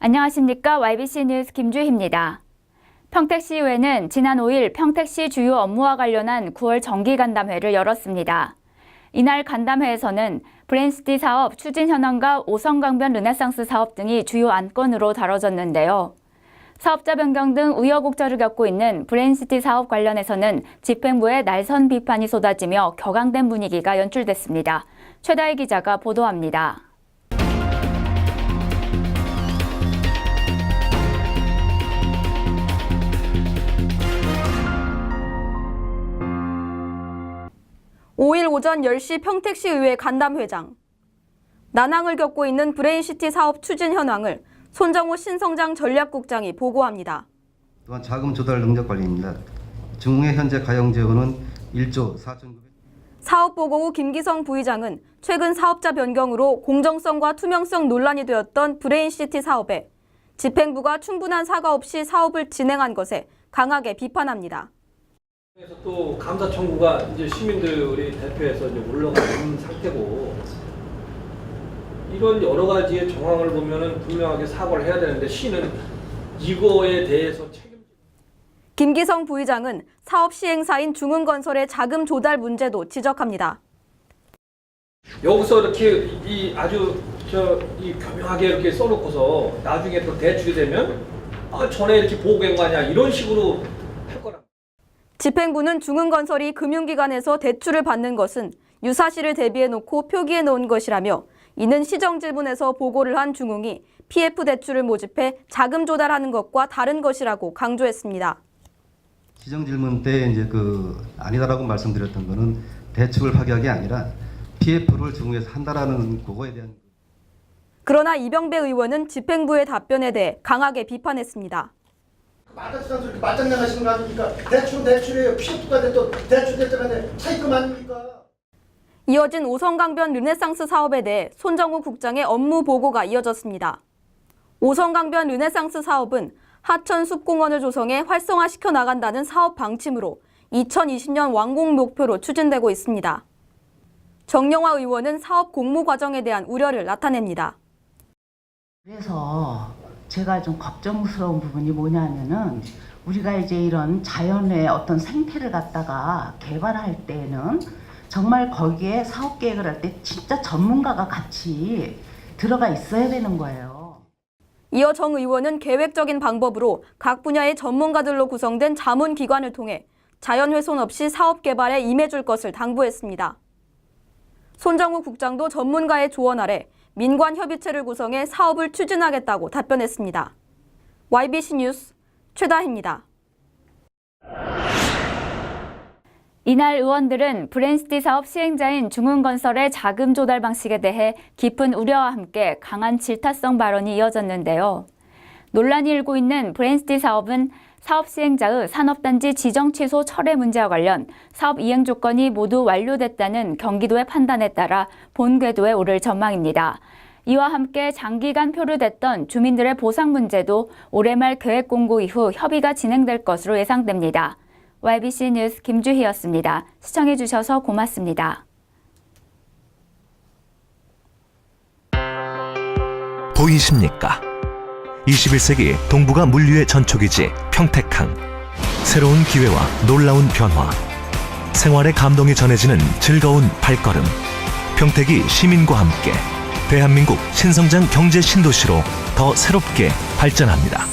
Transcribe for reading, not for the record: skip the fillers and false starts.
안녕하십니까. YBC 뉴스 김주희입니다. 평택시의회는 지난 5일 평택시 주요 업무와 관련한 9월 정기간담회를 열었습니다. 이날 간담회에서는 브레인시티 사업 추진 현황과 오성강변 르네상스 사업 등이 주요 안건으로 다뤄졌는데요. 사업자 변경 등 우여곡절을 겪고 있는 브레인시티 사업 관련해서는 집행부의 날선 비판이 쏟아지며 격앙된 분위기가 연출됐습니다. 최다희 기자가 보도합니다. (5일) 오전 10시 평택시의회 간담회장. 난항을 겪고 있는 브레인시티 사업 추진 현황을 손정호 신성장 전략국장이 보고합니다. 또한 자금 조달 능력 관리입니다. 중흥의 현재 가용 재원은 1조 4,900. 사업 보고 후 김기성 부의장은 최근 사업자 변경으로 공정성과 투명성 논란이 되었던 브레인시티 사업에 집행부가 충분한 사과 없이 사업을 진행한 것에 강하게 비판합니다. 그래서 또 감사 청구가 이제 시민들이 대표해서 이제 올라가는 상태고, 이런 여러 가지의 정황을 보면은 분명하게 사과를 해야 되는데 시는 이거에 대해서 김기성 부의장은 사업 시행사인 중흥건설의 자금 조달 문제도 지적합니다. 여기서 이렇게 아주 교묘하게 이렇게 써놓고서 나중에 또 대출이 되면 전에 이렇게 보고한 거 아니야, 이런 식으로 할 거라. 집행부는 중흥건설이 금융기관에서 대출을 받는 것은 유사시를 대비해 놓고 표기해 놓은 것이라며, 이는 시정질문에서 보고를 한 중흥이 PF 대출을 모집해 자금 조달하는 것과 다른 것이라고 강조했습니다. 시정질문 때 이제 아니다라고 말씀드렸던 거는 대출을 파기한 게 아니라 PF를 중흥에서 한다라는 그거에 대한. 그러나 이병배 의원은 집행부의 답변에 대해 강하게 비판했습니다. 말같지도 않게 말장난하시는 거 아닙니까? 대출이에요. PF가 됐든 대출 간에 차입금 아닙니까? 이어진 오성강변 르네상스 사업에 대해 손정호 국장의 업무 보고가 이어졌습니다. 오성강변 르네상스 사업은 하천 숲공원을 조성해 활성화시켜 나간다는 사업 방침으로 2020년 완공 목표로 추진되고 있습니다. 정영화 의원은 사업 공모 과정에 대한 우려를 나타냅니다. 그래서 제가 좀 걱정스러운 부분이 뭐냐면은, 우리가 이제 이런 자연의 어떤 생태를 갖다가 개발할 때에는 정말 거기에 사업 계획을 할 때 진짜 전문가가 같이 들어가 있어야 되는 거예요. 이어 정 의원은 계획적인 방법으로 각 분야의 전문가들로 구성된 자문기관을 통해 자연훼손 없이 사업 개발에 임해줄 것을 당부했습니다. 손정호 국장도 전문가의 조언 아래 민관협의체를 구성해 사업을 추진하겠다고 답변했습니다. YBC 뉴스 최다희입니다. 이날 의원들은 브레인시티 사업 시행자인 중흥건설의 자금 조달 방식에 대해 깊은 우려와 함께 강한 질타성 발언이 이어졌는데요. 논란이 일고 있는 브레인시티 사업은 사업 시행자의 산업단지 지정 취소 철회 문제와 관련 사업 이행 조건이 모두 완료됐다는 경기도의 판단에 따라 본궤도에 오를 전망입니다. 이와 함께 장기간 표류됐던 주민들의 보상 문제도 올해 말 계획 공고 이후 협의가 진행될 것으로 예상됩니다. YBC 뉴스 김주희였습니다. 시청해주셔서 고맙습니다. 보이십니까? 21세기 동북아 물류의 전초기지 평택항. 새로운 기회와 놀라운 변화. 생활의 감동이 전해지는 즐거운 발걸음. 평택이 시민과 함께 대한민국 신성장 경제 신도시로 더 새롭게 발전합니다.